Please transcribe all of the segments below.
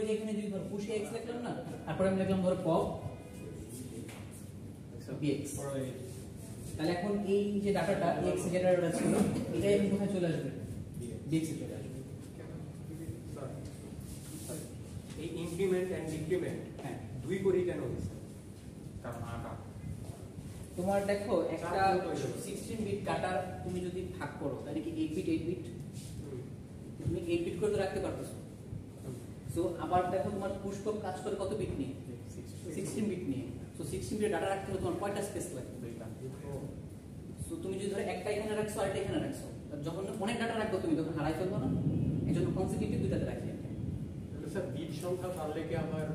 যে এখানে যদি ধর পুশ x লিখলাম না, তারপরে আমি লিখলাম ধর pop bx, তাহলে এখন এই যে ডাটাটা x যেটা ছিল এটা এখন কোথায় চলে আসবে? bx এ চলে আসবে। এই ইনক্রিমেন্ট এন্ড ডিক্রিমেন্ট হ্যাঁ দুই করি কেন হইছে? কারণ আটা তোমার দেখো একটা 16 বিট ডাটা তুমি যদি ভাগ করো তাহলে কি 8 বিট 8 বিট তুমি 8 বিট করে তো রাখতে পারতেছো। সো আবার দেখো তোমার পুশ পপ কাজ করে কত বিট নিয়ে? 16 বিট নিয়ে। সো 16 বিট ডাটা রাখতে হলে তোমার কয়টা স্পেস লাগবে? দুইটা। সো তুমি যদি ধরো একটা এখানে রাখছো আর একটা এখানে রাখছো, যখন অনেক ডাটা রাখবে তুমি তখন হারাই ফেলবে না, এজন্য কনসিকিউটিভ দুইটাতে রাখি। তাহলে স্যার বিট সংখ্যা বাড়লে কি আমার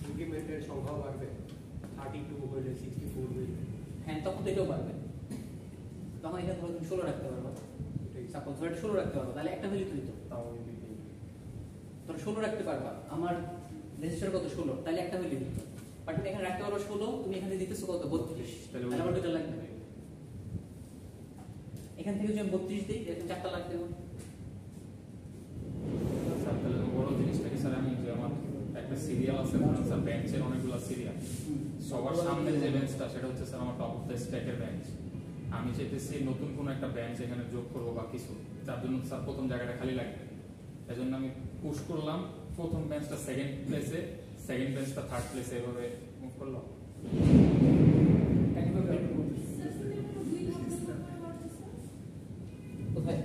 ইনক্রিমেন্টের সংখ্যা বাড়বে? 32 হইলে 64 হইলে হ্যাঁ তখন তো এটাও বাড়বে, তখন এটা ধরো তুমি 16 রাখতে পারবে। সাপোজ ধরো 16 রাখতে পারবে, তাহলে একটা ভ্যালু তুই তো তাও ধরো 16 রাখতে পারবা, আমার রেজিস্টার কত 16, তাহলে একটা ভ্যালু দিত। বাট তুমি এখানে রাখতে পারো 16, তুমি এখানে দিতেছো কত 32, তাহলে আমার দুটো লাগবে। এখান থেকে যদি আমি 32 দিই এখানে চারটা লাগবে। স্যার তাহলে বড় জিনিসটা কি স্যার, আমি যে আমার একটা সিরিয়াল আছে ধরুন স্যার, বেঞ্চের অনেকগুলো সিরিয়াল, সবার সামনে যে বেঞ্চটা সেটা হচ্ছে স্যার আমার টপ অফ দ্য স্ট্যাকের বেঞ্চ। আমি চাইতেছি নতুন কোনো একটা বেঞ্চ এখানে যোগ করবো বা কিছু, যার জন্য স্যার প্রথম জায়গাটা খালি লাগবে। এজন্য আমি পুশ করলাম প্রথম বেঞ্চটা সেকেন্ড প্লেসে, সেকেন্ড বেঞ্চটা থার্ড প্লেসে, এভাবে মুভ করলাম। কোথায়?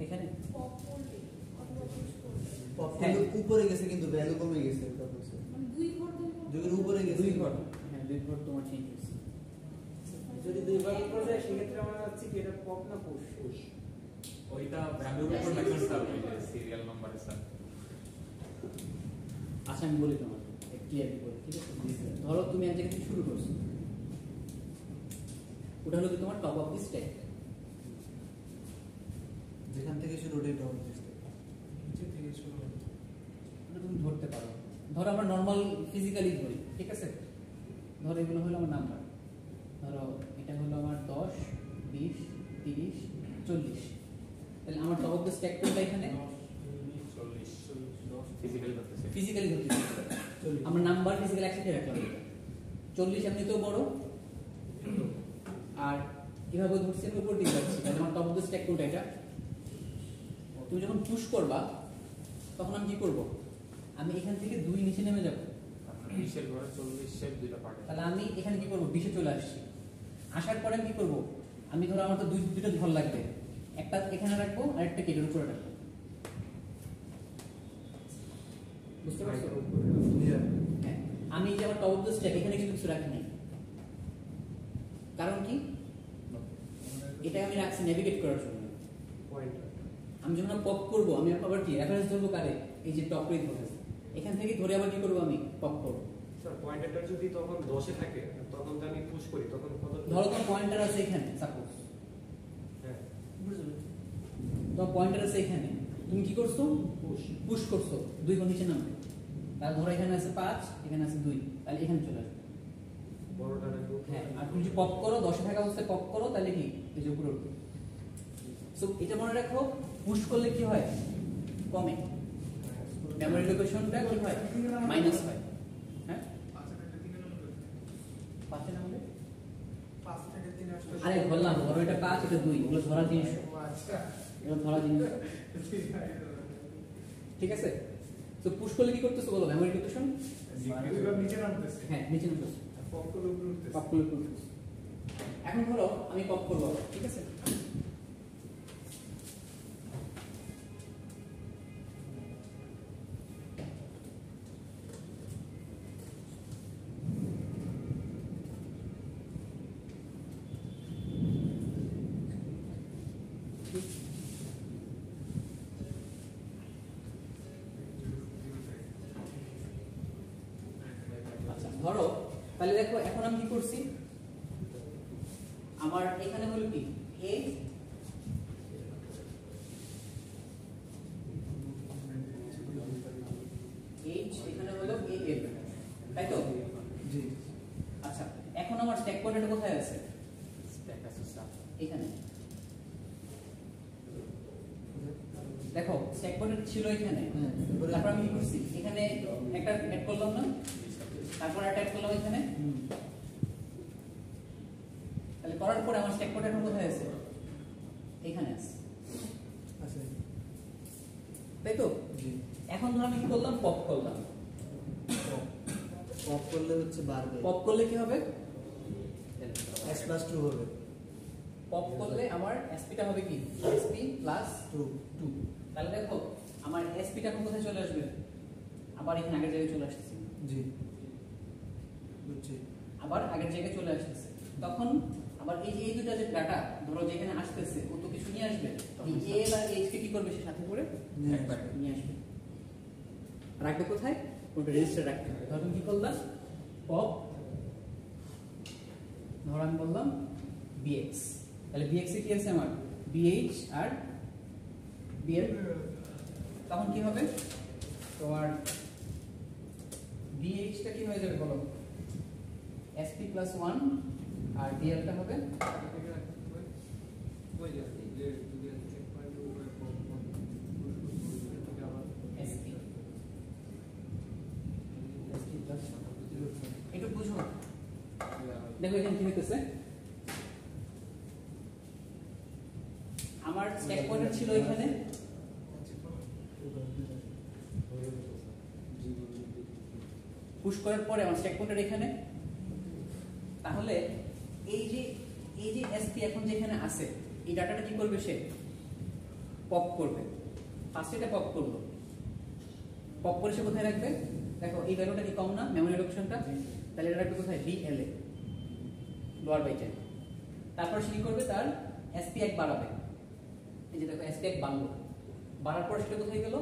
এখানে উপরে গেছে কিন্তু ভ্যালু কমে গেছে, দুই উপরে গেছে। দুই ঘর, হ্যাঁ দুই ঘর তোমার চেঞ্জ হয়েছে। যদি দুই ভাগ করে যায় সেক্ষেত্রে আমরা যাচ্ছি কি এটা পপ না পুশ? পুশ। ওইটা ভ্যালুর উপর ডিপেন্ড করবে সিরিয়াল নাম্বারে স্যার। আচ্ছা আমি বলি তোমাকে ক্লিয়ারলি বলি, ঠিক আছে? ধরো তুমি এক জায়গা থেকে শুরু করছো, ওটা হলো কি তোমার টপ অফ দি স্ট্যাক, যেখান থেকে শুরু ওটাই টপ অফ দ্য স্ট্যাক। নিচে থেকে শুরু হবে। ওটা তুমি ধরতে পারো। ধরো আমরা নর্মাল ফিজিক্যালি ধরি, ঠিক আছে? ধরো এগুলো হলো আমার নাম্বার, ধরো এটা হলো আমার 10 20 30 40, তাহলে আমার টপ অফ দ্য স্ট্যাক কোনটা এখানে? 40 ফিজিক্যালি করতেছে, ফিজিক্যালি ধরতে আমরা নাম্বার ফিজিক্যাল একসাথে রাখলাম। 40 এমনি তো বড়, আর এভাবে ধরছি আমি উপর দিকে যাচ্ছি, তাহলে আমার টপ অফ দ্য স্ট্যাক কোনটা? এটা। তুমি যখন পুশ করবা তখন আমি কি করব? আমি এখান থেকে 2 নিচে নেমে যাব, 20 এর ঘরে 40 এর দুইটা পার্ট। তাহলে আমি এখানে কি করব? 20 এ চলে আসছি। আসার পরে আমি কি করব? আমি ধরো আমার তো দুইটা ঘর লাগবে, একটা এখানে রাখবো আর একটা কেটের উপরে রাখবো। বুঝতে পারছো? হ্যাঁ, আমি যে আমার টপ অফ দ্য স্ট্যাক এখানে কিন্তু কিছু রাখি নাই, কারণ কি? এটা আমি রাখছি নেভিগেট করার জন্য। পয়েন্টার আমি যখন পপ করব আমি আবার কি রেফারেন্স ধরবো কারে? এই যে টপ রেট ধরে এখান থেকে ধরে আবার কি করব? আমি পপ করব। স্যার পয়েন্টারটা যদি তখন 10 এ থাকে তখন তো আমি পুশ করি, তখন কত? ধরো তোমার পয়েন্টার আছে এখানে, সাপোজ হ্যাঁ বুঝলে, তোমার পয়েন্টার আছে এখানে, তুমি কি করছো? পুশ পুশ করছো, 2 ঘর নিচে নামবে। তাহলে ধরো এখানে আছে 5, এখানে আছে 2, তাহলে এখানে চলে আসবে। বড়টা রাখবো। হ্যাঁ, আর তুমি যদি পপ করো 10 এ থাকা অবস্থায় পপ করো, তাহলে কি এই যে উপরে উঠবে। সো এটা মনে রাখো, পুশ করলে কি হয়? কমে। মেমরি লোকেশনটা কি হয়? মাইনাস হয়। হ্যাঁ, 5 এর মধ্যে 5 থেকে 3 আসলে আরে বললাম ধরো এটা 5 এটা 2, এগুলো ধরা জিনিস, আচ্ছা এগুলো ধরা জিনিস, ঠিক আছে? তো পুশ করলে কি করতেছো বলো? মেমরি লোকেশন দুইবার নিচে নামতেছে, হ্যাঁ নিচে নামতেছে, পপ করে উপরে উঠতেছে। পপ করলে উপরে উঠতেছে। এখন ধরো আমি পপ করব, ঠিক আছে? আচ্ছা ধরো তাহলে দেখো এখন আমি কি করছি? আমার এখানে হলো কি a, h এখানে হলো a f, তাই তো? জি। আচ্ছা এখন আমার স্ট্যাক পয়েন্টারটা কোথায় আছে? স্ট্যাক আছে স্যার এখানে, দেখো স্ট্যাক পয়েন্টার ছিল এখানে, হ্যাঁ, এবারে- তারপর আমি কি করছি এখানে একটা অ্যাড করলাম না, তারপর একটা অ্যাড করলাম এখানে, তাহলে করার পরে আমার স্ট্যাক পয়েন্টার এখন কোথায় আছে? এখানে আছে, আচ্ছা তাই তো? জি। এখন ধর আমি কি করলাম, পপ করলাম। পপ করলে হচ্ছে বাড়বে, পপ করলে কি হবে? S+2 হবে, পপ করলে আমার এসপিটা হবে কি? SP plus 2 2। তাহলে দেখো আমার এসপিটা এখন কোথায় চলে আসবে? আবার এখানে আগের জায়গায় চলে আসছে, জি বুঝছি। আবার আগের জায়গায় চলে আসতেছে। তখন আবার এই যে এই দুটো যে ডাটা ধরো যেখানে আসতেছে ও তো কিছু নিয়ে আসবে, এই এল আর এইচ কে কি করবে? সে সাথে করে একবার নিয়ে আসবে। রাখবে কোথায়? কোনটা রেজিস্টার রাখতে হবে। ধরো তুমি কি করলাম, পপ, ধরো আমি বললাম বিএক্স, তাহলে বিএক্স এ কি আছে আমার? বিএইচ আর বিএল। তখন কি হবে তোমার? বিএইচটা কি হয়ে যাবে বলো? এসপি প্লাস 1 আর ডিএলটা হবে এসপি। এসপি প্লাস একটু বুঝো, দেখো এখানে কি হইতেছে। আমার স্ট্যাক পয়েন্টার ছিল এখানে, পুশ করার পরে আমার স্ট্যাক পয়েন্টার এখানে। তাহলে এই যে এসপি এখন যেখানে আছে, এই ডাটাটা কি করবে? সে পপ করবে। ফার্স্ট এটা পপ করলো, পপ করে সে কোথায় রাখবে? দেখো এই ভ্যালুটা কি কম না, মেমোরি লোকেশনটা? তাহলে এটা রাখবে কোথায়? বিএল এ, লোয়ার বাইটে। তারপর সে কি করবে? তার এসপি 1 বাড়াবে। এই যে দেখো এসপি 1 বাড়লো, বাড়ার পর সেটা কোথায় গেল?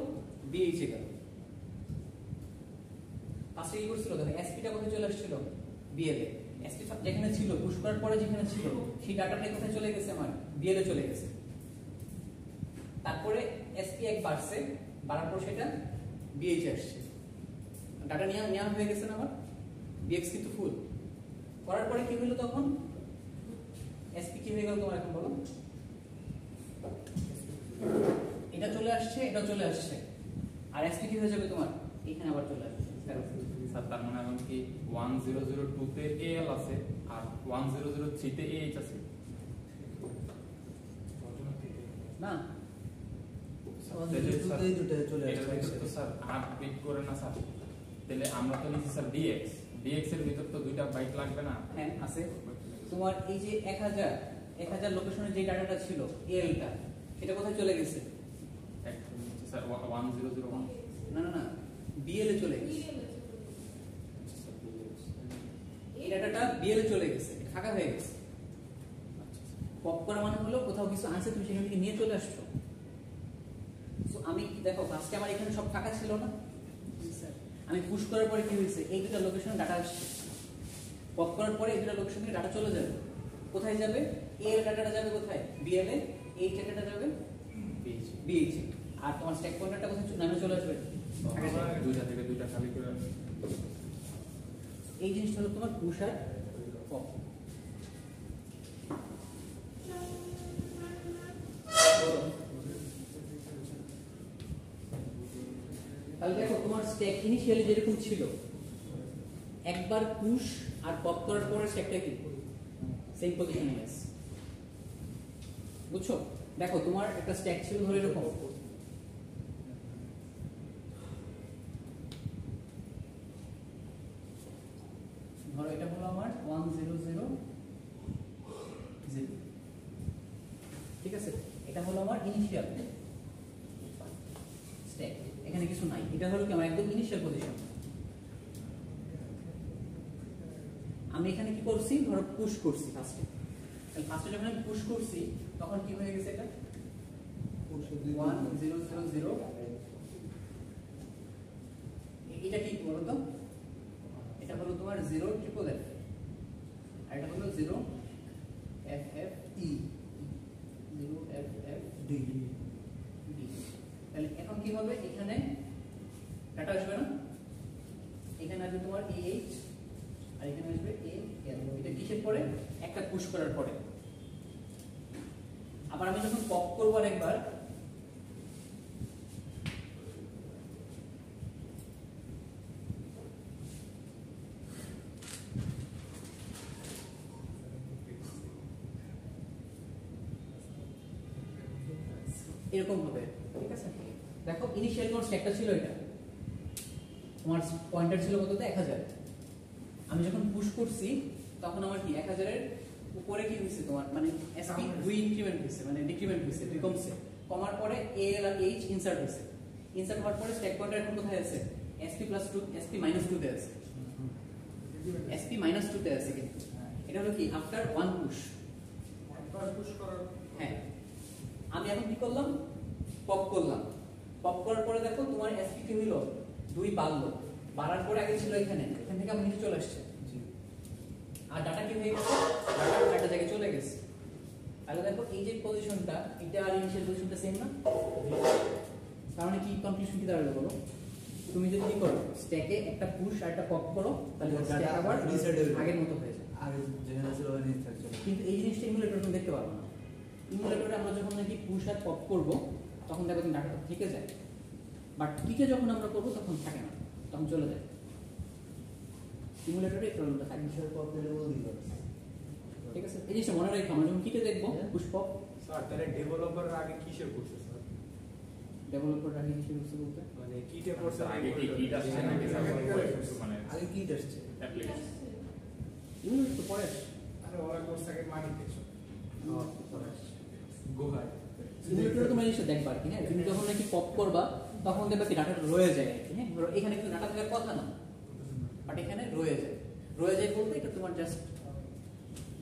বিএইচ এ গেল। ফার্স্টে কি করছিল? দেখো এসপিটা কোথায় চলে আসছিল? বিএল এ। এসপি যেখানে ছিল, পুশ করার পরে যেখানে ছিল, সেই ডাটাটা কোথায় চলে গেছে? আমার বিএল এ চলে গেছে। তারপরে এসপি 1 বাড়ছে, বাড়ার পর সেটা বিএইচ আসছে, ডাটা নেওয়া হয়ে গেছে না আমার? বিএক্স কিন্তু ফুল করার পরে কি হলো? তখন এসপি কি হয়ে গেল তোমার? এখন বলো, এটা চলে আসছে, এটা চলে আসছে, আর এসপি কি হয়ে যাবে তোমার? এখানে আবার চলে আসবে। স্যার তার মানে এখন কি 1002 তে এএল আছে আর 1003 তে এইচ আছে? না, দুটোই দুটো চলে এটার ভিতর আসছে। তো স্যার আপডেট করে না স্যার, তাহলে আমরা তো নিচ্ছি স্যার ডিএক্স, ডিএক্স এর ভিতর তো দুইটা বাইট লাগবে না? হ্যাঁ আছে। তোমার এই যে 1000 লোকেশনের যে ডাটাটা ছিল এলটা, সেটা কোথায় চলে গেছে? স্যার 1001 না না না, বিএল এ চলে গেছে। এই ডাটাটা বিএল এ চলে গেছে, ফাঁকা হয়ে গেছে। পপ করা মানে হলো কোথাও কিছু আছে, তুমি সেখান থেকে নিয়ে চলে আসছো। সো আমি দেখো ফার্স্টে আমার এখানে সব ফাঁকা ছিল না, আমি পুশ করার পরে কি হয়েছে? এই দুটো লোকেশনে ডাটা আসছে। পপ করার পরে এই দুটো লোকেশনে ডাটা চলে যাবে। কোথায় যাবে? এ এর ডাটাটা যাবে কোথায়? বিএল এ। এই ডাটাটা যাবে বিএইচ এ। আর তোমার স্ট্যাক পয়েন্টারটা কোথায় নামে চলে আসবে? দুইটা থেকে দুইটা খালি করে এই জিনিসটা হলো তোমার পুশ আর পপ। তাহলে দেখো তোমার স্ট্যাক ইনিশিয়ালি যেরকম ছিল, একবার পুশ আর পপ করার পরে স্ট্যাকটা কি সেম পজিশনে আছে। বুঝছো? দেখো তোমার একটা স্ট্যাক ছিল ধরে এরকম, ধরো এটা হলো আমার 1000, ঠিক আছে? এটা হলো আমার ইনিশিয়াল স্ট্যাক, এখানে কিছু নাই। এটা হলো কি আমার একদম ইনিশিয়াল পজিশন। আমি এখানে কি করছি? ধরো পুশ করছি ফার্স্টে। তাহলে ফার্স্টে যখন আমি পুশ করছি তখন কি হয়ে গেছে? এটা 1000। এটা কি বলো তো? এটা হলো তোমার 0FFF আর এটা হলো 0FFE, 0FFD। তাহলে এখন কি হবে? এখানে ডাটা আসবে না, এখানে আসবে তোমার AH আর এখানে আসবে AL। এটা কিসের পরে? একটা পুশ করার পরে। আবার আমি যখন পপ করব আরেকবার, এরকম হবে, ঠিক আছে? দেখো ইনিশিয়াল তোমার স্ট্যাকটা ছিল এটা, তোমার পয়েন্টার ছিল কততে 1000। আমি যখন পুশ করছি তখন আমার কি 1000 এর উপরে কি হইছে তোমার মানে এসপি 2 ইনক্রিমেন্ট হইছে, মানে ডিক্রিমেন্ট হইছে, কমছে। কমার পরে এল আর এইচ ইনসার্ট হইছে। ইনসার্ট হওয়ার পরে স্ট্যাক পয়েন্টার এখন কোথায় আছে? SP+2 SP-2 তে আছে, SP-2 তে আছে। কিন্তু এটা হলো কি আফটার ওয়ান পুশ। একবার পুশ করার হ্যাঁ, আমি এখন কি করলাম? পপ করলাম। পপ করার পরে দেখো তোমার SP কি হলো 2 বাড়লো, বাড়ার পরে আগে ছিল এখানে, এখান থেকে আমার নিচে চলে আসছে। আর ডাটা কি হয়ে গেছে? ডাটা একটা জায়গায় চলে গেছে। তাহলে দেখো এই যে পজিশনটা, এটা আর ইনিশিয়াল পজিশনটা সেম না? তার মানে কি কনক্লুশন কি দাঁড়ালো বলো? তুমি যদি কি করো স্ট্যাকে একটা পুশ আর একটা পপ করো, তাহলে স্ট্যাক আবার আগের মতো হয়ে যায়। আগে যেখানে ছিল ওখানে থাকছে। কিন্তু এই জিনিসটা ইমুলেটরে তুমি দেখতে পারবে না। ইমুলেটরে আমরা যখন নাকি পুশ আর পপ করব তখন দেখো তুমি ডাটাটা থেকে যায়, বাট কিকে যখন আমরা করবো তখন থাকে না, তখন চলে যায়। ইমুলেটরে এই প্রবলেমটা থাকে। ইনিশিয়াল পপ দিলে বল দিল। ঠিক আছে, এই জিনিসটা মনে রাখো। আমরা যখন কিকে দেখবো পুশ পপ, স্যার তাহলে ডেভেলপার আগে কিসে করছে স্যার? ডেভেলপার আগে হিসেবে বলতে মানে কিটে করছে আগে কি কিট আসছে নাকি স্যার মানে আগে কি আসছে? অ্যাপ্লিকেশন ইমুলেটর তো পরে আসে। আরে ওরা কোর্স আগে মাটিতে ছিল। গুহায়। ইমুলেটরে তোমরা জিনিসটা দেখবা আর কি। হ্যাঁ, তুমি যখন নাকি পপ করবা তখন দেখবা কি ডাটাটা রয়ে যায় আর কি। হ্যাঁ, ধরো এখানে কিন্তু ডাটা থাকার কথা না, বাট এখানে রয়ে যায়। রয়ে যায় বলতে এটা তোমার জাস্ট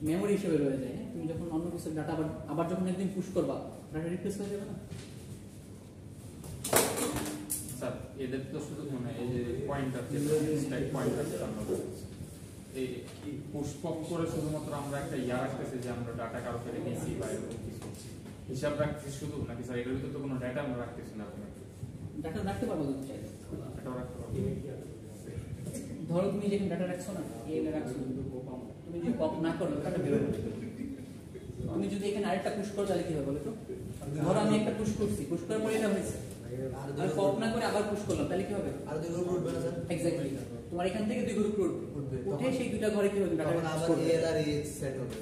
মেমোরি হিসেবে রয়ে যায়। হ্যাঁ, তুমি যখন অন্য কিছু ডাটা আবার যখন একদিন পুশ করবা ডাটা রিপ্লেস হয়ে যাবে না? স্যার এদের তো শুধু মানে এই যে পয়েন্টার যে স্ট্যাক পয়েন্টার যেটা আমরা বলছি, এই পুশ পপ করে শুধুমাত্র আমরা একটা ইয়া রাখতেছি যে আমরা ডাটা কারো থেকে নিয়েছি বা এরকম কিছু হিসাব রাখতেছি শুধু, নাকি স্যার এটার ভিতরে তো কোনো ডাটা আমরা রাখতেছি না? আপনার ডাটা রাখতে পারবো তুমি চাইলে। এটাও রাখতে পারবো। ধরো তুমি যেখানে ডাটা রাখছো না, এখানে রাখছো, তুমি যদি পপ না করো ডাটা বের হবে। তুমি যদি এখানে আরেকটা পুশ করো তাহলে কি হবে বলো তো? ধরো আমি একটা পুশ করছি, পুশ করার পরে এটা হয়েছে, আর আমি পপ না করে আবার পুশ করলাম, তাহলে কি হবে? আর দুই গ্রুপ উঠবে না স্যার? এক্স্যাক্টলি, তোমার এখান থেকে 2 গ্রুপ উঠবে। উঠে সেই দুইটা ঘরে কি হবে? ডাটা তখন আবার এল আর এইচ সেট হবে।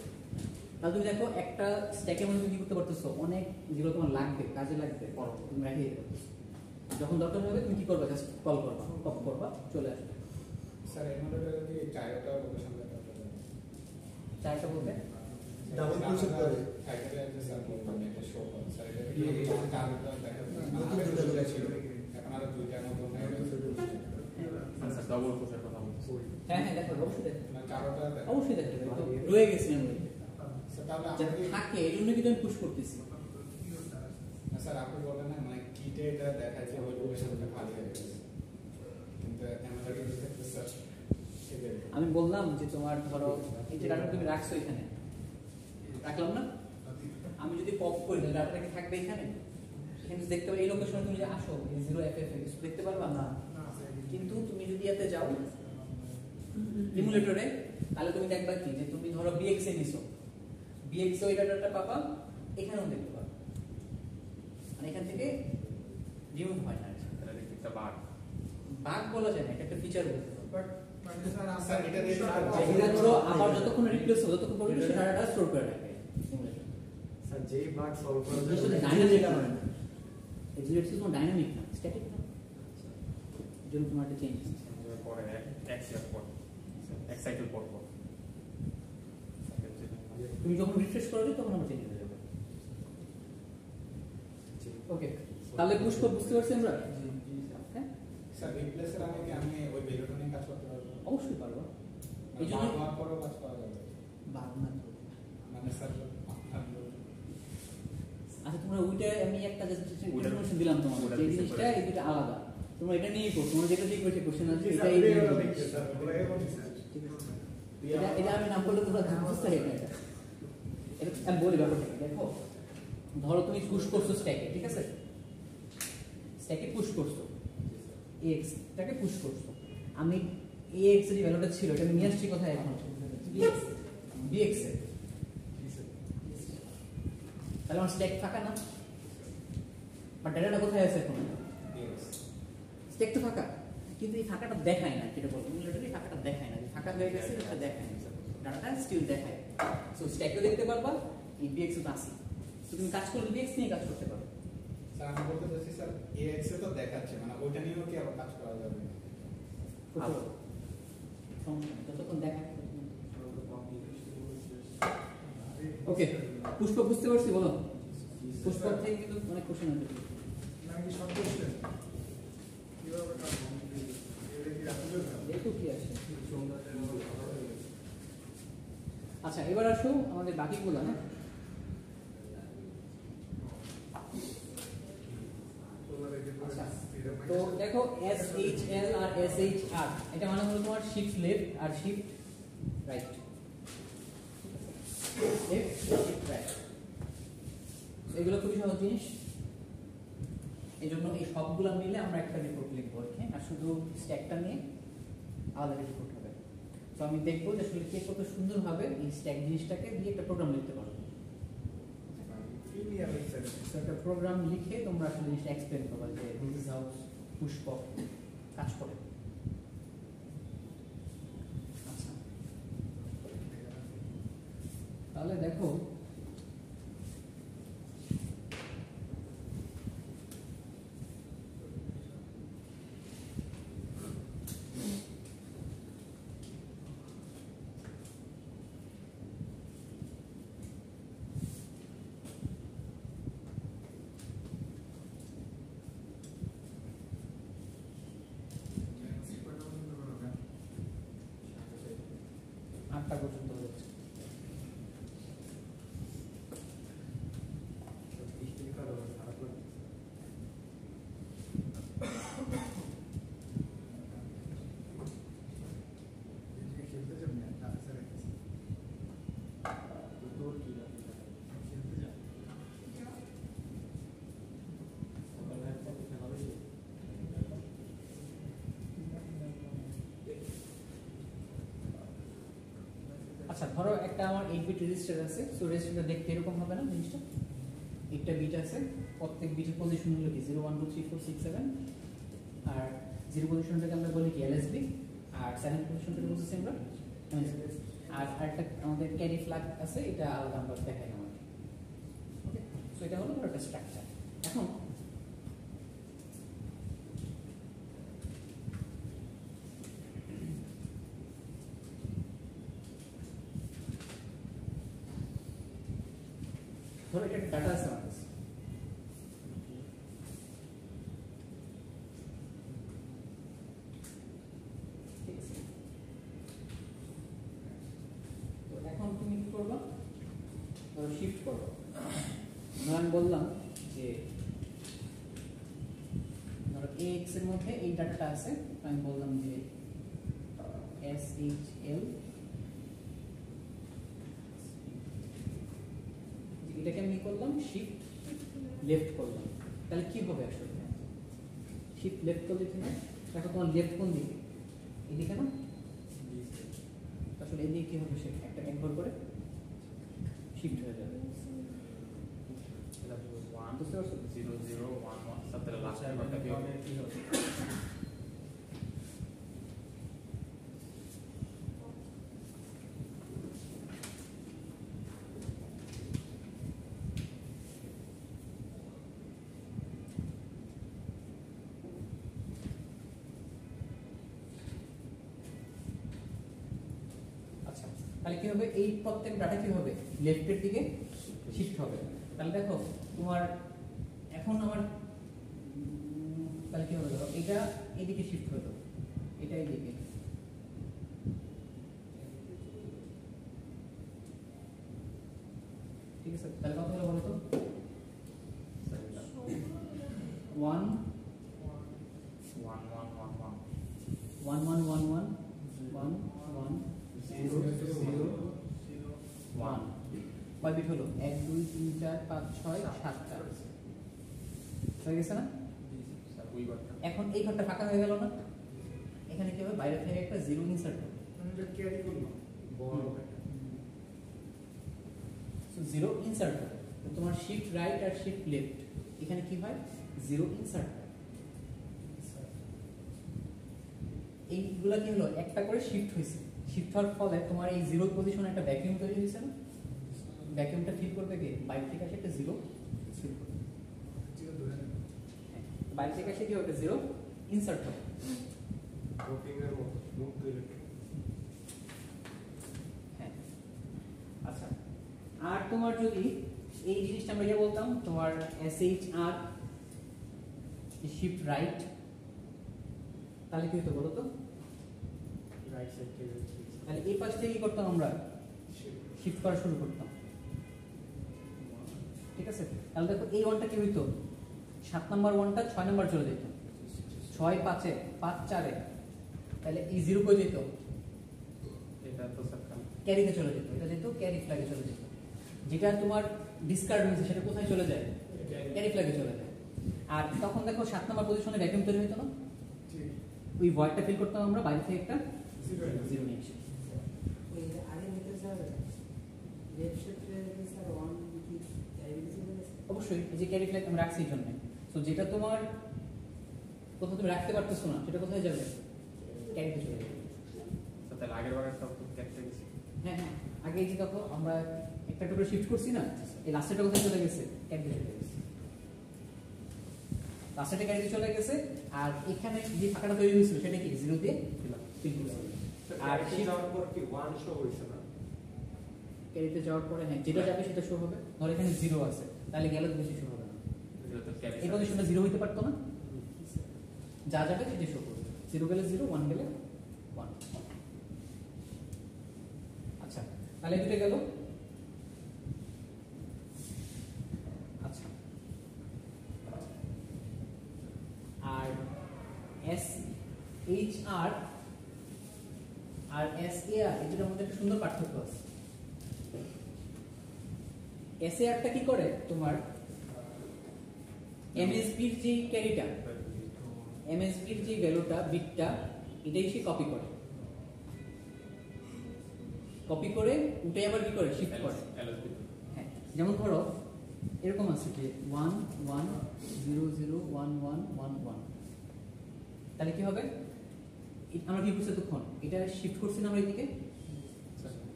তাহলে তুমি দেখো একটা স্ট্যাকের মধ্যে তুমি কি করতে পারতেছো, অনেক যেগুলো তোমার লাগবে, কাজে লাগবে, পড়ো তুমি রেখে দিতে পারতেছো। যখন দরকার হবে তুমি কি করবে? জাস্ট কল করবা, পপ করবা, চলে আসবে। স্যার এর মধ্যে যদি চারটা লোকেশন দেখা যায়। চারটা বলতে ডাবল পুশ করে একটা আছে স্যার বলবেন এটা শো করে। স্যার এটা কি চারটা দেখা যায়। নতুন দুটো লোকেশন ছিল। এখন আরো দুইটা নতুন স্যার ডাবল পুশের কথা বলছি। হ্যাঁ হ্যাঁ দেখো, অবশ্যই দেখো, মানে চারটা দেখা। অবশ্যই দেখো, রয়ে গেছে মেমোরি স্যার তাহলে যা আপনি থাকে এই জন্য কিন্তু আমি পুশ করতেছি। স্যার আপনি বলেন না মানে কিটে এটা দেখাচ্ছে ওই লোকেশনটা খালি হয়ে গেছে। কিন্তু ক্যামেরা কিন্তু দেখতে স্যার এদের আমি বললাম যে তোমার ধরো এই যে ডাটা তুমি রাখছো এখানে, রাখলাম না, আমি যদি পপ করি তাহলে ডাটাটা কি থাকবে এখানে? এখানে দেখতে পাবে এই লোকেশনে তুমি যে আসো 0FF কিছু দেখতে পারবা না। কিন্তু তুমি যদি এতে যাও ইমুলেটরে, তাহলে তুমি দেখবা কি যে তুমি ধরো BX এ নিছো, BX এ ওই ডাটাটা পাবা, এখানেও দেখতে পাবা, মানে এখান থেকে রিমুভ হয় না। এটা দেখতে একটা বাগ। বাগ বলা যায় না, এটা একটা ফিচার বলতে পারো। বাট মানে স্যার এটা দিয়ে যেটা ধরো আবার যতক্ষণ রিপ্লেস হবে ততক্ষণ পর্যন্ত সেই ডাটাটা স্টোর করে রাখে ইমুলেটর। স্যার যেই বাগ সলভ করা আসলে ডাইনামিক কারণে এক্সিকিউট সিস্টেম ডাইনামিক না, স্ট্যাটিক না, যেন তোমার একটা চেঞ্জ পরে এক ইয়ার পর এক সাইকেল পর পর তুমি যখন রিফ্রেশ করবে তখন আবার চেঞ্জ হয়ে যাবে। ওকে, তাহলে পুশ করে বুঝতে পারছি আমরা? হ্যাঁ স্যার রিপ্লেসের আগে কি আমি ওই বেলুটা নিয়ে কাজ করতে পারবো? অবশ্যই পারবো। এই এই জন্য জন্য পরেও কাজ করা যাবে। ভাবনা মানে স্যার আচ্ছা, তোমরা ওইটা আমি একটা ইনফরমেশন দিলাম তোমাকে, যে জিনিসটা এই দুটো আলাদা, তোমরা এটা নিয়েই পড়ো, তোমরা যেটা দিয়ে কোশ্চেন আছে এটা এই নিয়ে পড়ো। ঠিক আছে, এটা আমি নাম বললে তোমরা বুঝতে পারবে না। এটা আমি বলি ব্যাপারটা কি, দেখো ধরো তুমি পুশ করছো স্ট্যাকে, ঠিক আছে, স্ট্যাকে পুশ করছো, AX টাকে পুশ করছো, আমি AX এর ভ্যালুটা ছিল এটা আমি নিয়ে আসছি কোথায় এখন? BX এ। তাহলে আমার স্ট্যাক ফাঁকা না, বাট ডাটাটা কোথায় আছে এখন? স্ট্যাক তো ফাঁকা, কিন্তু এই ফাঁকাটা দেখায় না, যেটা বলবো লিটারালি ফাঁকাটা দেখায় না, ফাঁকা হয়ে গেছে এটা দেখায় না, ডাটাটা স্টিল দেখায়। সো স্ট্যাকও দেখতে পারবা, এই BX তো আছে, তো তুমি কাজ করলে BX নিয়ে কাজ করতে পারো। তা আমি বলতে চাচ্ছি স্যার AX এ তো দেখাচ্ছে মানে ওইটা নিয়েও কি আবার কাজ করা যাবে? সমস্যা নেই, যতক্ষণ দেখা। ওকে, পুষ্প বুঝতে পারছি, বলো। পুষ্প থেকে কিন্তু অনেক কোশ্চেন আছে। দেখো কি আছে। আচ্ছা, এবার আসো আমাদের বাকিগুলো। হ্যাঁ, আচ্ছা, তো দেখো SHL আর SHR এটা মানে হলো তোমার শিফট লেফট আর shift right. Left shift right, এগুলো খুবই সহজ জিনিস। এই জন্য এই সবগুলো মিলে আমরা একটা রিপোর্ট লিখবো, হ্যাঁ, আর শুধু স্ট্যাকটা নিয়ে আলাদা রিপোর্ট হবে। তো আমি দেখবো যে আসলে কে কত সুন্দরভাবে এই স্ট্যাক জিনিসটাকে দিয়ে একটা প্রোগ্রাম লিখতে পারবো। একটা প্রোগ্রাম লিখে তোমরা আসলে জিনিসটা এক্সপ্লেন করবে যে দিস ইজ হাউ পুষ্প কাজ করে। আচ্ছা, তাহলে দেখো আটটা পর্যন্ত হচ্ছে। আচ্ছা, ধরো একটা আমার 8 বিট রেজিস্টার আছে। সো রেজিস্টারটা দেখতে এরকম হবে না জিনিসটা? 8টা বিট আছে, প্রত্যেক বিটের পজিশন হলো কি 0 1 2 3 4 6 7, আর 0 পজিশনটাকে আমরা বলি কি LSB, আর 7 পজিশনটাকে বলছি আমরা MSB। আর একটা আমাদের ক্যারি ফ্ল্যাগ আছে, এটা আলাদা আমরা দেখাই না। ওকে, সো এটা হলো একটা স্ট্রাকচার। এখন ধরো এটা ডাটা আছে আমার কাছে। ঠিক আছে, তো এখন তুমি কি করবা? ধরো শিফট করো। আমি বললাম যে ধরো AX এর মধ্যে এই ডাটাটা আছে, আমি বললাম যে SHL, এটাকে আমি করলাম শিফট লেফট করলাম। তাহলে কি হবে আসলে? শিফট লেফট করলে কি হয়? দেখো তোমার লেফট কোন দিকে? এদিকে না? আসলে এদিকে কি হবে? সে একটা একবার করে শিফট হয়ে যাবে। বুঝতে পারছো? 0 0 1 1 সাথে লাস্ট নাম্বারটা কি হবে? তাহলে কি হবে? এই প্রত্যেক ডাটা কি হবে? লেফটের দিকে শিফট হবে। তাহলে দেখো তোমার এখন আমার তাহলে কি হবে? ধরো এটা এদিকে শিফট হলো, এটা এদিকে, ঠিক আছে? তাহলে কত হলো বলো তো? 1 1 1 1 1 1 1 1 1 1 1 0 0 1 কয় বিট হলো? 1 2 3 4 5 6 7টা হয়ে গেছে না? এখন এই ঘরটা ফাঁকা হয়ে গেল না? এখানে কি হবে? বাইরে থেকে একটা 0 ইনসার্ট হবে। সো 0 ইনসার্ট হবে। তোমার শিফট রাইট আর শিফট লেফট এখানে কি হয়? 0 ইনসার্ট হয়। এইগুলা কি হলো? একটা করে শিফট হয়েছে। শিফট হওয়ার ফলে তোমার এই 0 পজিশনে একটা ভ্যাকুয়াম তৈরি হয়েছে না? ভ্যাকুয়ামটা ফিল করবে কে? বাইরে থেকে আসে একটা 0 ফিল করবে। বাইরে থেকে এসে কি হবে 0 ইনসার্ট হবে। ভোটিং এর মতো মুক্ত ইলেকট্রন। হ্যাঁ আচ্ছা, আর তোমার যদি এই জিনিসটা আমরা যে বলতাম তোমার SHR শিফট রাইট, তাহলে কি হতো বলো তো? রাইট সাইড থেকে তাহলে এই পাশ থেকে কি করতাম আমরা? শিফট করা শুরু করতাম, ঠিক আছে? তাহলে দেখো এই ওয়ানটা কি হইতো, 7 নাম্বার ওয়ানটা 6 নাম্বার চলে যেত, 6 5 এ 5 4 এ, তাহলে এই 0 কই যেত? এটা তো সাবকাল ক্যারিতে চলে যেত, এটা যেত ক্যারি ফ্ল্যাগে চলে যেত। যেটা তোমার ডিসকার্ড হয়েছে সেটা কোথায় চলে যায়? ক্যারি ফ্ল্যাগে চলে যায়। আর তখন দেখো 7 নাম্বার পজিশনে ভ্যাকুয়াম তৈরি হতো না, ওই ভয়েডটা ফিল করতাম আমরা বাইরে থেকে একটা 0 নিয়ে এসে। ওই আরে নিতে স্যার লেফট শিফটে স্যার ওয়ান কি ক্যারি দিতে গেছে? অবশ্যই এই যে ক্যারি ফ্ল্যাগ আমি রাখছি এই জন্য। সো যেটা তোমার কোথাও তুমি রাখতে পারতেছো না সেটা কোথায় যাবে? ক্যারিতে চলে যাবে। তাহলে আগের বারেরটা তো কেটে গেছে। হ্যাঁ হ্যাঁ, আগে এই যে দেখো আমরা একটা টুকরো শিফট করছি না, এই লাস্টেরটা কোথায় চলে গেছে? ক্যারিতে চলে গেছে। লাস্টেরটা ক্যারিতে চলে গেছে, আর এখানে যে ফাঁকাটা তৈরি হয়েছিল সেটা কি 0 দিয়ে ফিল করছি। আর কি যাওয়ার পর কি 1 শো হইছে না? ক্যারিতে যাওয়ার পরে হ্যাঁ যেটা যাবে সেটা শো হবে। ধর এখানে 0 আছে, তাহলে গেলে বেশি শো হবে না। এটা তো ক্যারি এই পজিশনটা 0 হইতে পারতো না, যা যাবে সেটা শো করবে। 0 গেলে 0, 1 গেলে 1। আচ্ছা তাহলে দুটো গেল। আচ্ছা আর SHR আর SAR এই দুটোর মধ্যে একটা সুন্দর পার্থক্য আছে। SAR টা কি করে তোমার MSB এর যে ক্যারিটা, MSB এর যে ভ্যালুটা বিটটা এটাই সে কপি করে, কপি করে ওটাই আবার কি করে শিফট করে। হ্যাঁ যেমন ধরো এরকম আছে যে 1 1 0 0 1 1 1 1, তাহলে কি হবে? আমরা কি বুঝতে তখন এটা শিফট করছি না আমরা এইদিকে,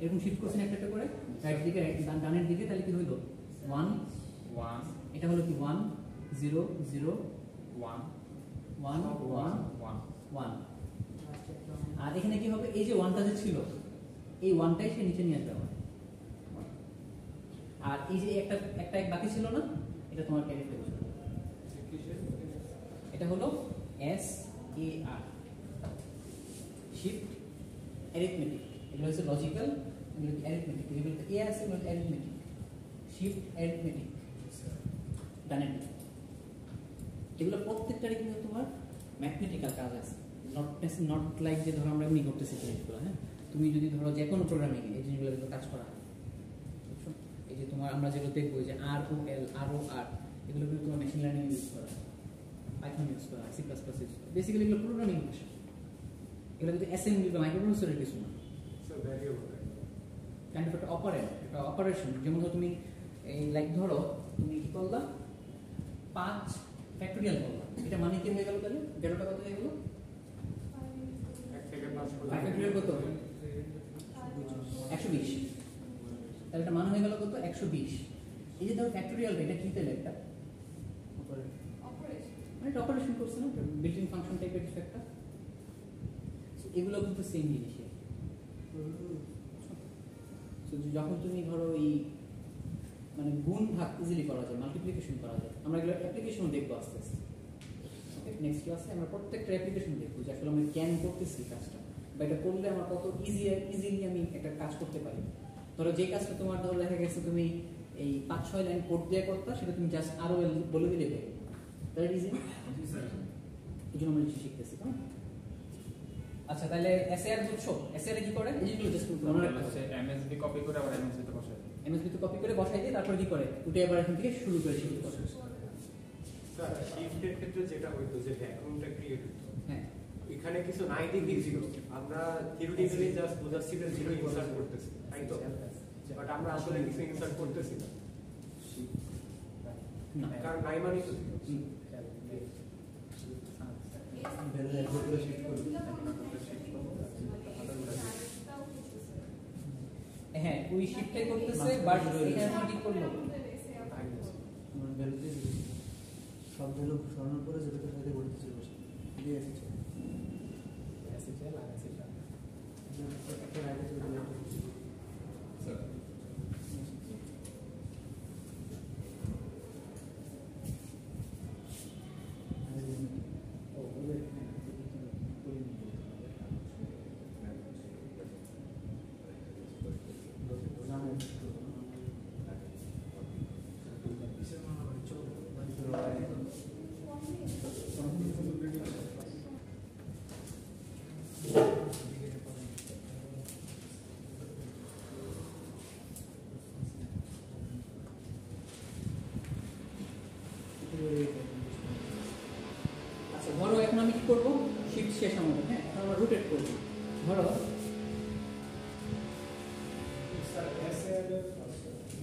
এরকম শিফট করছি না একটা একটা করে রাইট দিকে ডানের দিকে, তাহলে কি হইলো 1 1 এটা হলো কি 1 0 0 1 1 1 1 1। আর এখানে কি হবে? এই যে 1টা যে ছিল এই 1টাই সে নিচে নিয়ে আসবে আবার। আর এই যে একটা এক বাকি ছিল না, এটা তোমার ক্যারি ফ্ল্যাগ ছিল। এটা হলো SAR শিফট অ্যারিথমেটিক। এগুলো হচ্ছে লজিক্যাল, এগুলো অ্যারিথমেটিক। এগুলো এ আছে, এগুলো অ্যারিথমেটিক। শিফট অ্যারিথমেটিক ডানের দিকে। এগুলো প্রত্যেকটারই কিন্তু তোমার ম্যাথমেটিক্যাল কাজ আছে, নট লাইক যে ধরো আমরা এমনি করতেছি জিনিসগুলো। হ্যাঁ তুমি যদি ধরো যে কোনো প্রোগ্রামিং এই জিনিসগুলো কিন্তু কাজ করা হয়, বুঝছো? এই যে তোমার আমরা যেগুলো দেখবো যে ROL ROR এগুলো কিন্তু তোমার মেশিন লার্নিং ইউজ করা হয়, পাইথন ইউজ করা হয়, C++ ইউজ করা হয়। বেসিক্যালি এগুলো প্রোগ্রামিং ভাষা, এগুলো কিন্তু অ্যাসেম্বলি বা মাইক্রোপ্রসেসরের কিছু না, কাইন্ড অফ একটা অপারেশন। যেমন ধরো তুমি এই লাইক ধরো তুমি কি করলা 5 ফ্যাক্টোরিয়াল করলা, এটা মানে কি হয়ে গেল? তাহলে ভ্যালুটা কত হয়ে গেল? 1 থেকে 5 ফ্যাক্টোরিয়াল কত? 120। তাহলে এটা মান হয়ে গেল কত? 120। এই যে ধরো ফ্যাক্টোরিয়াল এটা কি তাহলে একটা মানে এটা অপারেশন করছে না, বিল্ট ইন ফাংশন টাইপের কিছু একটা। এগুলো কিন্তু সেম জিনিসই। যখন তুমি ধরো এই মানে গুণ ভাগ ইজিলি করা যায়, মাল্টিপ্লিকেশন করা যায়, আমরা এগুলো অ্যাপ্লিকেশন দেখবো আস্তে আস্তে। ওকে নেক্সট ক্লাসে আমরা প্রত্যেকটা অ্যাপ্লিকেশন দেখবো যে আসলে আমি কেন করতেছি কাজটা, বা এটা করলে আমার কত ইজিলি আমি একটা কাজ করতে পারি। ধরো যে কাজটা তোমার ধরো দেখা গেছে তুমি এই 5-6 লাইন কোড দিয়ে করতা, সেটা তুমি জাস্ট আরো বলে দিলে দেবে, দ্যাট ইজ এই জন্য আমরা কিছু শিখতেছি। আচ্ছা তাহলে SAR বুঝছো? SAR কি করে? এই যেগুলো জাস্ট মনে রাখতে হবে। MSB কপি করে আবার MSB তে বসায়। MSB তে কপি করে বসাই দিয়ে তারপরে কি করে উঠে আবার এখান থেকে শুরু করে শিফট করে। স্যার শিফটের ক্ষেত্রে যেটা হইতো যে ভ্যাকুয়ামটা ক্রিয়েট হতো, হ্যাঁ এখানে কিছু নাই দেখি 0, আমরা থিওরিটিক্যালি জাস্ট বোঝাচ্ছি যে 0 ইনসার্ট করতেছি, তাই তো? বাট আমরা আসলে কিছু ইনসার্ট করতেছি না, না কারণ নাই মানে তো হ্যাঁ ওই শিফটটাই করতেছে, বাট এখানে কি করলো সব ভ্যালু সরানোর পরে যেটা সাথে গড়িতে চলে বসে দিয়ে এসেছে একটা রাইটে চলে গেল স্যার আচ্ছা ধরো এখন আমি কি করবো, শিফট শেষ আমাদের, হ্যাঁ এখন আমরা রোটেট করবো। ধরো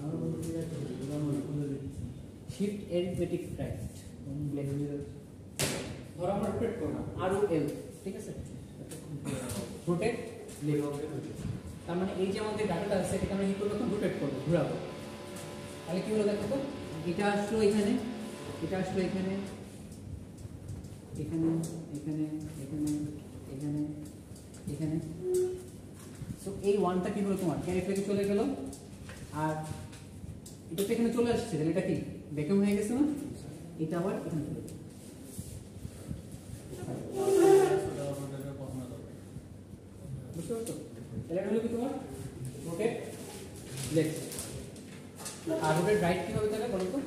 আমার বন্ধু শিফট এরিথমেটিক রাইট, ধরো আমরা রোটেট করলাম আর ও এল, ঠিক আছে, রোটেট তার মানে এই যে আমাদের ডাটাটা আছে এটা আমরা কি করবো, এখন রোটেট করবো, ঘোরাবো। তাহলে কি হলো দেখো তো, এটা আসলো এখানে, এটা আসলো এখানে, এখানে এখানে এখানে এখানে এখানে। সো এই ওয়ানটা কি হলো তোমার ক্যারি ফ্ল্যাগে চলে গেল, আর এটা তো এখানে চলে আসছে, তাহলে এটা কি ভ্যাকুয়াম হয়ে গেছে না, এটা আবার এখানে চলে গেল। বুঝতে পারছো? তাহলে এটা হলো কি তোমার রোটেট লেফট, আর রোটেট রাইট কি হবে তাহলে বলো তো?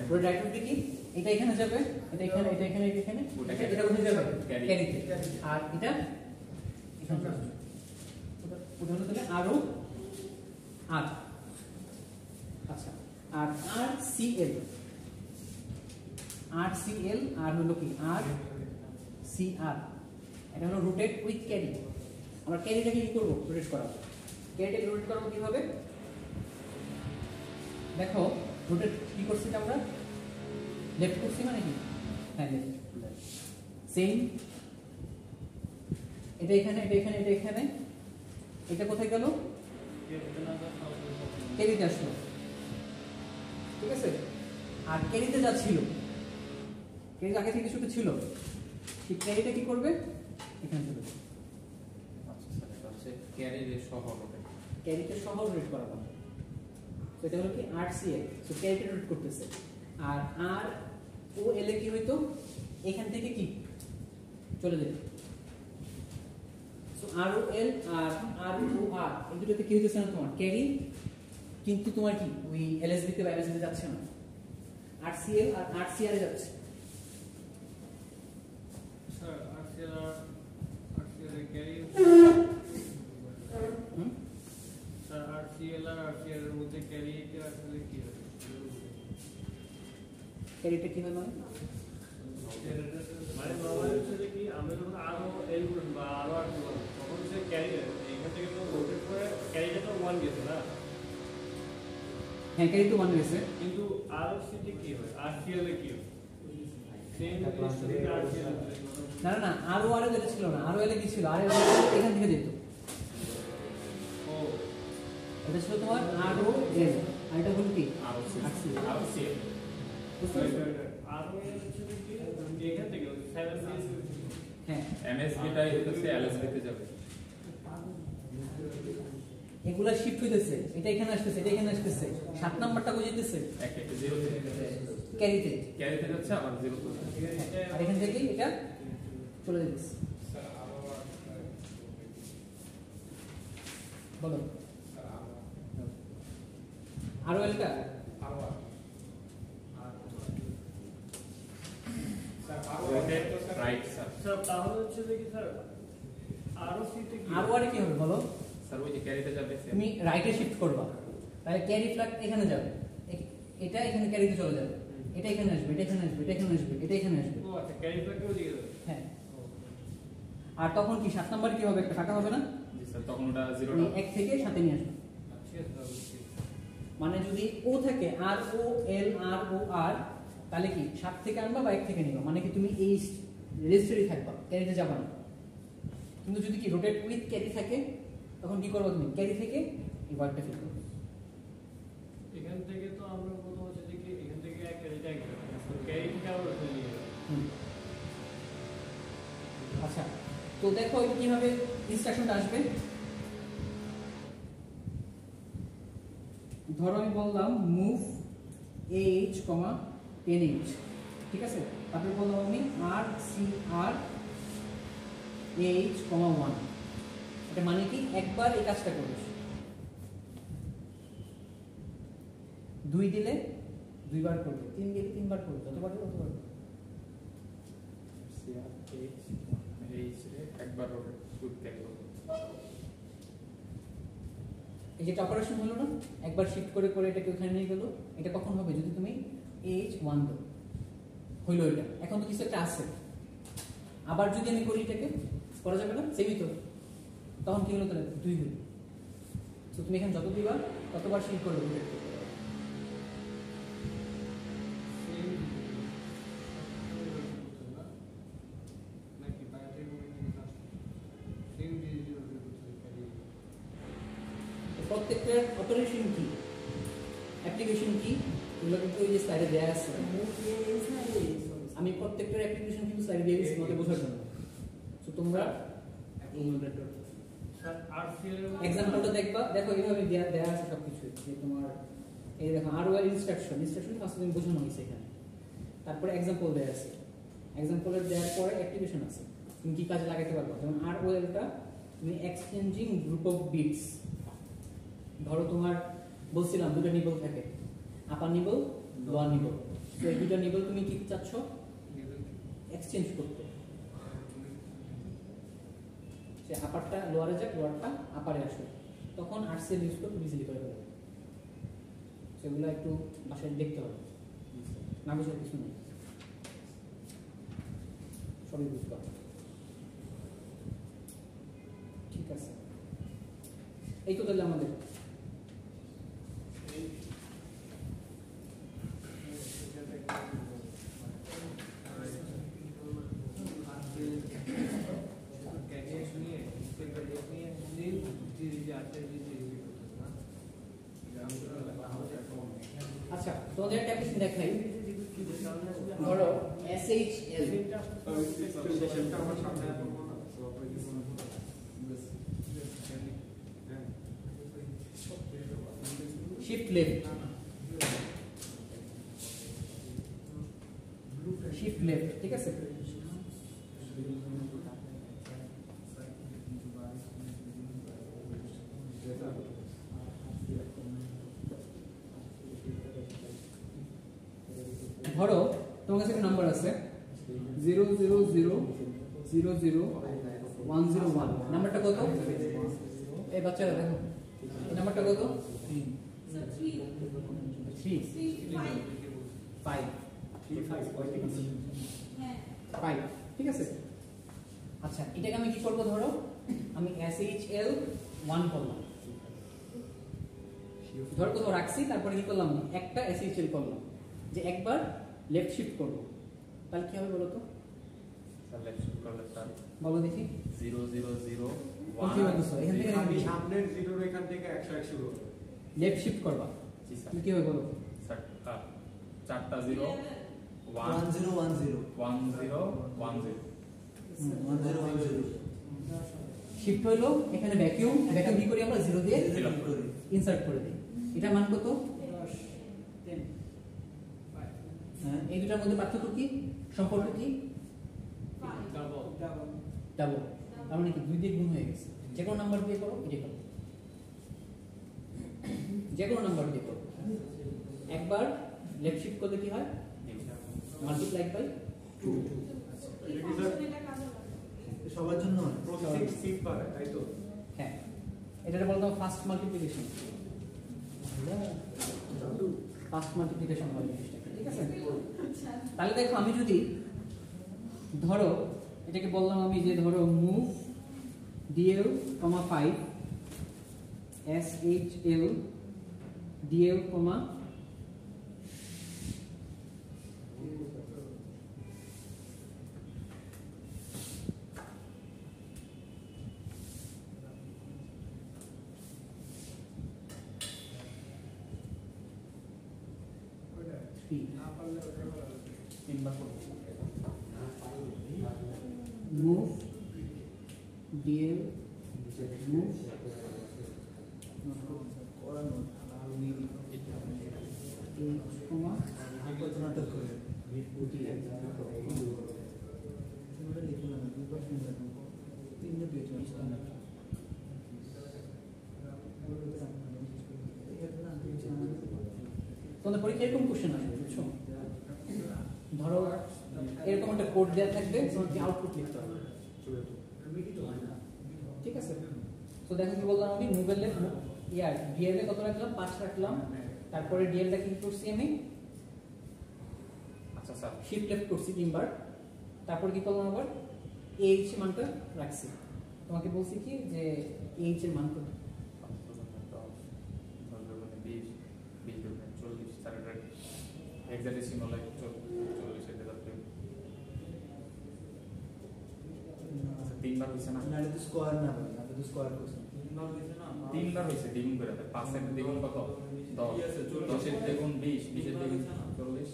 রোটেট রাইট হবে কি, এটা এখানে যাবে, এটা এখানে, এটা এখানে, এটা এখানে, এটা কোথায় যাবে ক্যারিতে, আর এটা এখানে যাবে। ওটা হলো তাহলে আরো আর, আচ্ছা আর আর সি এল, আর সি এল, আর হলো কি আর সি আর, এটা হলো রোটেট উইথ ক্যারি। আমরা ক্যারিটাকে কি করবো, রোটেট করাবো। ক্যারিটাকে রোটেট করাবো কিভাবে দেখো, রোটেট কি করছি আমরা, লেফট করছি মানে কি, হ্যাঁ লেফট, সেম এটা এখানে, এটা এখানে, এটা এখানে, এটা কোথায় গেল, ক্যারিতে আসলো, ঠিক আছে। আর ক্যারিতে যা ছিল, ক্যারিতে আগে থেকে কিছু ছিল, সেই ক্যারিটা কি করবে, এখানে চলে যাবে। আচ্ছা স্যার এটা হচ্ছে ক্যারির সহ রোটেট, ক্যারিতে সহ রোটেট করাবো। তো এটা হলো কি আর সি এল, সো ক্যারিতে রোটেট করতেছে। আর আর ও এল এ কি হইতো, এখান থেকে কি চলে যেত। সো আর ও এল আর আর ও আর এই দুটোতে কি হইতেছে না তোমার ক্যারি, কিন্তু তোমার কি ওই এলএসবি তে বা এমএসবি যাচ্ছে না, আর সি এল আর আর সি আর এ যাচ্ছে। স্যার আরসিএল এর ক্যারি, হুম, স্যার আরসিএল আর আরসিএল এর মধ্যে ক্যারি কে আসলে কি হবে? ক্যারিটা কি হয় মানে মানে নরমালি হচ্ছে যে কি আমরা যখন আরো এল বা আরো আর তখন যে ক্যারি এখান থেকে তো রোটেট করে ক্যারিটা তো 1 গেছে না, হ্যাঁ ক্যারি তো মান গেছে, কিন্তু আরো সিটি কি হয়, আরসিএল এ কি হয় সেম জিনিসটা আরসিএল না না না আর ও আর এ যেটা ছিল না, আর ও এল এ কি ছিল, আর এল এখান থেকে যেত, ও এটা ছিল তোমার আর ও এল, আর এটা হলো কি আর আর সি এল। আর সি বুঝতে পারছো? আরো এল হচ্ছে কি এখান থেকে 7 সিএস হ্যাঁ এমএসবিটাই হচ্ছে এলএসবি তে যাবে। এগুলা শিফট হইতেছে, এটা এখানে আসতেছে, এটা এখানে আসতেছে, 7 নাম্বারটা কই যেতেছে এক একটা জিরো থেকে ক্যারিতে, ক্যারিতে যাচ্ছে আবার জিরো থেকে, আর এখান থেকে এটা চলে যেতেছে। স্যার আরো বলো স্যার আরো এলটা আরো রাইট স্যার। স্যার তাহলে হচ্ছে যে কি স্যার আরো সিটি কি আরো আরে কি হবে বলো, স্যার ওই যে ক্যারিতে যাবে তুমি রাইটে শিফট করবা, তাহলে ক্যারি ফ্ল্যাগ এখানে যাবে, এটা এখানে ক্যারিতে চলে যাবে, এটা এখানে আসবে, এটা এখানে আসবে, এটা এখানে আসবে, এটা এখানে আসবে, ও আচ্ছা ক্যারি ফ্ল্যাগ কেও দিয়ে দেবে। হ্যাঁ। আর তখন কি 7 নাম্বার কি হবে, একটা ফাঁকা হবে না, জি স্যার, তখন ওটা জিরো ওই 1 থেকে 7 নিয়ে আসবে। আচ্ছা স্যার মানে যদি ও থাকে আর ও এল আর ও আর, তাহলে কি 7 থেকে আনবা বা 1 থেকে নিবা, মানে কি তুমি এই রেজিস্টারে থাকবা, ক্যারিতে যাবা না। কিন্তু যদি কি রোটেট উইথ ক্যারি থাকে, তখন কি করবা তুমি, ক্যারি থেকে এই ওয়ার্ডটা ফিল করবে। এখান থেকে তো আমরা প্রথম হচ্ছে যে কি এখান থেকে এক ক্যারিটা আচ্ছা, তো দেখো এটা কিভাবে ইনস্ট্রাকশনটা আসবে। ধরো আমি বললাম মুভ এইচ কমা 10H, ঠিক আছে, তারপরে বললাম আমি আর সি আর এইচ কমা 1। এটা মানে কি একবার এই কাজটা করবে, 2 দিলে 2 বার করবে, 3 দিলে 3 বার করবে, যতবার দিলে ততবার করবে। একবার সুদ ক্যারি করবো। এই যেটা অপারেশন হলো না, একবার শিফট করে করে এটাকে ওখানে নিয়ে গেল, এটা কখন হবে যদি তুমি H1 দাও, হইলো এটা, এখন তো কিছু একটা আছে। আবার যদি আমি করি এটাকে, করা যাবে না, সেমই তো, তখন কি হলো তাহলে 2 হলো। তো তুমি এখানে যত দিবা ততবার শিফট করে দেবে। প্রত্যেকটার অপারেশন কি, অ্যাপ্লিকেশন কি, এগুলো কিন্তু এই যে স্লাইডে দেয়া আছে। আমি প্রত্যেকটার অ্যাপ্লিকেশন কিন্তু স্লাইডে দিয়ে দিচ্ছি তোমাদের বোঝার জন্য। তো তোমরা এক্সাম্পলটা দেখবা, দেখো এইভাবে দেয়া আছে সবকিছু, যে তোমার এই দেখো আর ওয়ার ইনস্ট্রাকশন ফার্স্ট দিন বোঝানো হয়েছে এখানে, তারপরে এক্সাম্পল দেয়া আছে, এক্সাম্পলের দেওয়ার পরে অ্যাক্টিভেশন আছে, তুমি কি কাজে লাগাতে পারবে। যেমন আর ওয়েলটা তুমি এক্সচেঞ্জিং গ্রুপ অফ বিটস, ধরো তোমার বলছিলাম দুটো নিবল থাকে, আপার নিবল লোয়ার নিবল, তো এই দুটো নিবল তুমি কি চাচ্ছ এক্সচেঞ্জ করতে, সে আপারটা লোয়ারে যাক, লোয়ারটা আপারে আসবে, তখন আরসিএল ইউজ করে ইজিলি করে ফেলবে। সেগুলো একটু বাসায় দেখতে হবে, না বুঝার কিছু নেই, সবই বুঝতে হবে। ঠিক আছে, এই তো তাহলে আমাদের আচ্ছা, তোমাদের একটা কিছু দেখাই। ধরো SHL shift left, shift left, ঠিক আছে। ধরো তোমার কাছে একটা নাম্বার আছে 000000101, নাম্বারটা কত? এই বাচ্চারা দেখো, এই নাম্বারটা কত? 5, ঠিক আছে। আচ্ছা, এটাকে আমি কি করবো, ধরো আমি SHL 1 করলাম, ধরো কোথাও রাখছি, তারপরে কি করলাম একটা SHL করলাম, যে একবার লেফট শিফট করবো, তাহলে কি হবে বলো তো? লেফট শিফট করলে স্যার বলো দেখি 0001 এখান থেকে আমি সামনের জিরোর এখান থেকে 101 শুরু হবে। লেফট শিফট করবা, জি স্যার। কি হবে বলো? স্যার চারটা 0 1 1010 শিফট হইলো, এখানে ভ্যাকিউম কি করি আমরা 0 দিয়ে ইনসার্ট করে দিই। এটা মান কত? হ্যাঁ, এই দুটার মধ্যে পার্থক্য কি, সম্পর্ক কি? ডাবল, তার মানে কি 2 দিয়ে গুণ হয়ে গেছে। যে কোনো নাম্বার দিয়ে করো, এটাই করো, যে কোনো নাম্বার দিয়ে করো, একবার লেফট শিফট করলে কি হয়, মাল্টিপ্লাইড বাই 2। সবার জন্য প্রসেসিং স্পিড বাড়ায়, তাই তো? হ্যাঁ, এটা বলতাম ফাস্ট মাল্টিপ্লিকেশন, ফাস্ট মাল্টিপ্লিকেশন হয় জিনিসটা, ঠিক আছে। তাহলে দেখো আমি যদি ধরো এটাকে বললাম আমি যে ধরো মুভ DL, 5 SHL DL, তিনবার করব move dl move নাটক করে তিনটে পেজ তোমাদের পরীক্ষা এরকম কোশ্চেন আসবে, বুঝছো? ধরো এরকম একটা কোড দেওয়া থাকবে, তোমাকে আউটপুট লিখতে হবে, ঠিক আছে? তো দেখো কি বললাম আমি, মুভেলে ডিএল এ কত রাখলাম, 5 রাখলাম, তারপরে ডিএলটা কি করছি আমি, আচ্ছা স্যার শিফট লেফট করছি 3 বার, তারপর কি করলাম আবার এইচ মানটা রাখছি। তোমাকে বলছি কি যে এইচ এর মান কত, 40 স্যার এটা হেক্সাডেসিমাল 40 এর দাঁড়াবে। তিনবার হইছে না, না এটা তো স্কোয়ার না ভাই, আমরা তো স্কোয়ার করছি। তিনবার হইছে দ্বিগুণ করে, 5 এর দ্বিগুণ কত, 10, 10 এর দ্বিগুণ 20, 20 এর দ্বিগুণ 40,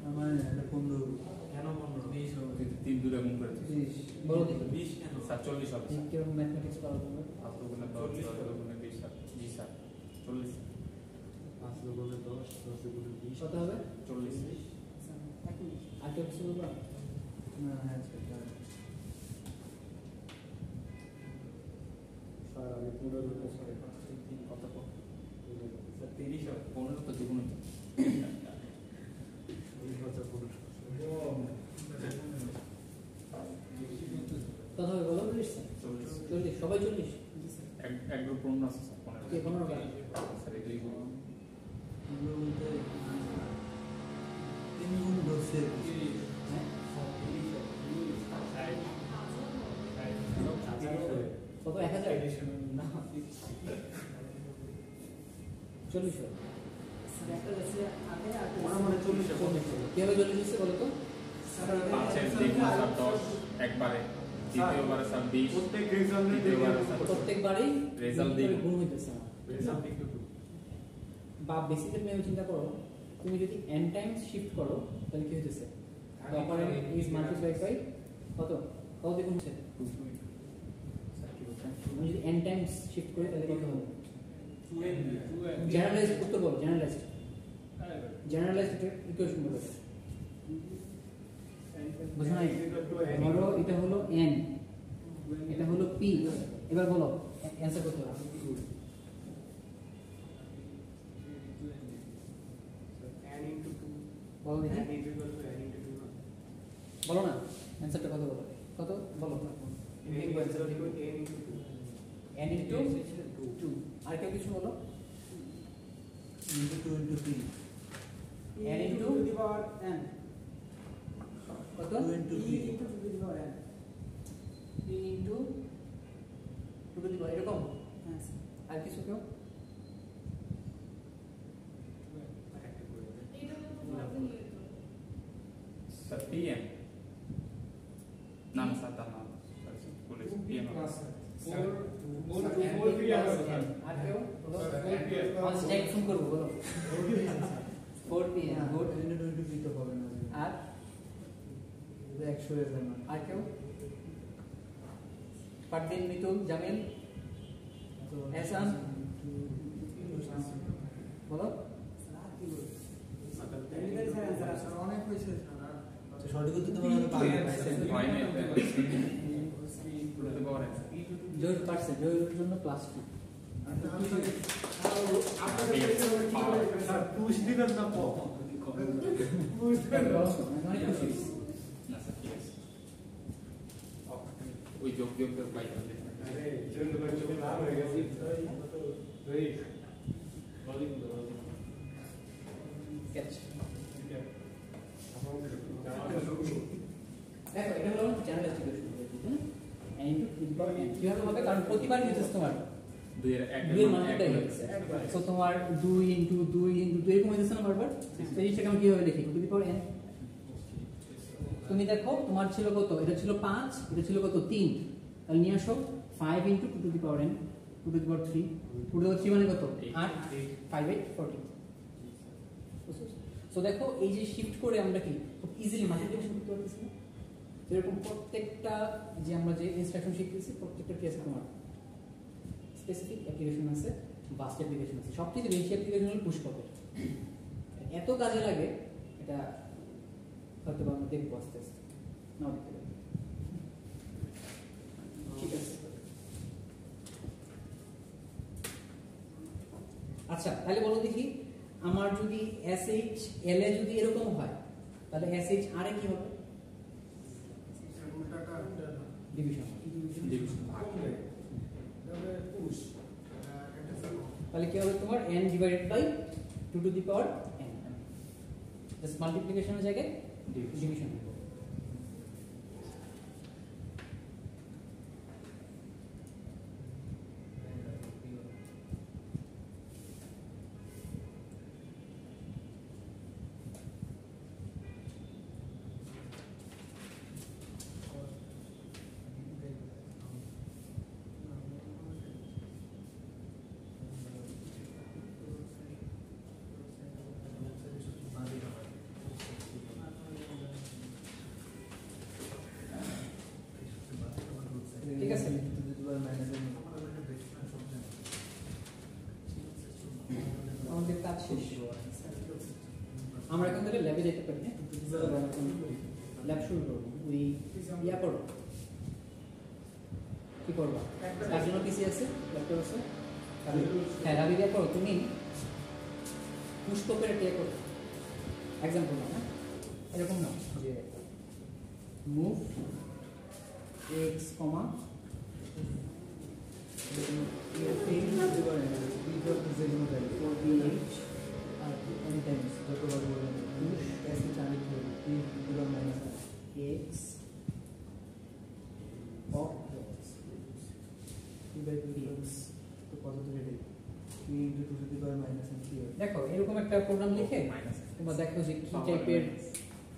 আমার এটা 15 কেন 15? 20 তুই 3 দূরে গুণ করেছিস, 20 বলো দেখি 20 কেন? স্যার 40 হবে স্যার। কিরকম ম্যাথমেটিক্স পারো তোমরা? 5 গুণে 10, 10 গুণে 20 স্যার, জি স্যার 40, 5 গুণে 10, 10 গুণে 20 কত হবে? 40 আর কেউ কিছু বলবা? না হ্যাঁ সেটা স্যার আমি পুরো রুটে সরে কত কত স্যার 30 হবে 15 তো দ্বিগুণ হইতো। 20,000 কত হবে বলো? 40 সবাই 40 এক গ্রুপ পূর্ণ আছে স্যার 15 কে 15 টা? স্যার এই দুই গুণ আমরা বলতে 3 গুণ ধরছে হ্যাঁ কত 1000 না 40 হবে। একটা আছে আগে আর আমার মনে 40 হবে। কিভাবে 40 হচ্ছে বলো তো? 5 এর দ্বিগুণ স্যার 10 একবারে, দ্বিতীয়বারে স্যার 20, প্রত্যেক রেজাল্ট দ্বিতীয়বারে স্যার প্রত্যেকবারই রেজাল্ট করে দিই। গুণ হইতেছে না। রেজাল্ট একটু বা বেসিক্যালি তুমি চিন্তা করো, তুমি যদি n টাইমস শিফট করো তাহলে কি হইতেছে? the operand is multiplied by কত কত দ্বিগুণ হচ্ছে? আমি যদি n টাইমস শিফট করি তাহলে কত হবে? জেনারেলাইজড উত্তর বলো, জেনারেলাইজড ইকুয়েশন বলো। বুঝো নাই? ধরো এটা হলো n, এটা হলো p, এবার বলো অ্যানসার কত হবে? n into 2 বলো দেখি, n is equal to n into 2 না বলো না অ্যানসারটা কত বলো, কত বলো? n is equal to n into 2 n into 2 আর কেউ কিছু বলো? into 2 into 3 n into the power n কত? 2 into 3 into 2 to the power n p into 2 to the power এরকম। আর কিছু কেউ? স্যার PM না না স্যার তা না পুলিশ PM আর কেউ বলো? আজ চেক ফোন করবো, বলো 4 pm গুড। 20 তো হবে না আর 100 এর না আর কেউ? পারদিন, মিতুল, জামিল, এহসান বলো। অনেক হয়েছে সঠিক উত্তর তোমার হয় না পুরো পাওয়ার জোর পারছে, জোরের জন্য +2। স্যার পুশ দিবেন না প অনেক খুশি। না স্যার ঠিক আছে ওই যোগ বিয়োগের বাইরে আরে জন্য চোখ লাল হয়ে গেছে এই ক্যাচ। দেখো এটা হলো generalised equation, n into to the power n কিভাবে হবে? কারণ প্রতিবার নিতেছ তোমার 2 এর 1 2 এর মানটাই হচ্ছে, সো তোমার 2 into 2 into 2 এরকম হইতেছে না বারবার। তো এই জিনিসটাকে আমি কিভাবে লিখি? to the power n। তুমি দেখো তোমার ছিল কত, এটা ছিল 5, এটা ছিল কত 3, তাহলে নিয়ে আসো 5 into 2 to the power n, 2 to the power 3, 2 to the power 3 মানে কত 8, 5 8 14। সো দেখো এই যে শিফট করে আমরা কি খুব ইজিলি মাল্টিপ্লিকেশন করতে পারতেছি না? এরকম প্রত্যেকটা যে আমরা যে ইনস্ট্রাকশন শিখতেছি প্রত্যেকটা কি আছে তোমার স্পেসিফিক অ্যাপ্লিকেশন আছে, ভাস্ট অ্যাপ্লিকেশন আছে। সবচেয়ে বেশি অ্যাপ্লিকেশন হল পুশ পপের। এত কাজে লাগে এটা হয়তো আমরা দেখবো আস্তে আস্তে, নাও দেখতে পারি। ঠিক আছে, আচ্ছা তাহলে বলো দেখি, আমার যদি SH L এ যদি এরকম হয় তাহলে SH R এ কি হবে? ডিভিশন। তাহলে কি হবে তোমার n divided by 2 to the power n, just মাল্টিপ্লিকেশনের জায়গায় ডিভিশন হবে। ঠিক আছে, আমাদের কাজ শেষ। আমরা এখন থেকে ল্যাবে যেতে পারি, ল্যাব শুরু করবো। ওই ইয়া করো, কি করবা? তার জন্য পিসি আছে, ল্যাপটপ আছে। হ্যাঁ রাবি দিয়া করো, তুমি পুষ্পকের কে করো এক্সাম্পল না, এরকম না যে মুভ x, দেখো এরকম একটা প্রোগ্রাম লিখে তোমরা দেখো যে কি টাইপের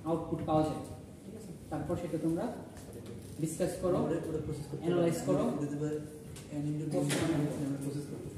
আউটপুট পাওয়া যায়, ঠিক আছে? তারপর সেটা তোমরা ডিসকাস করো, অ্যানালাইজ করো। প্রসেস করতে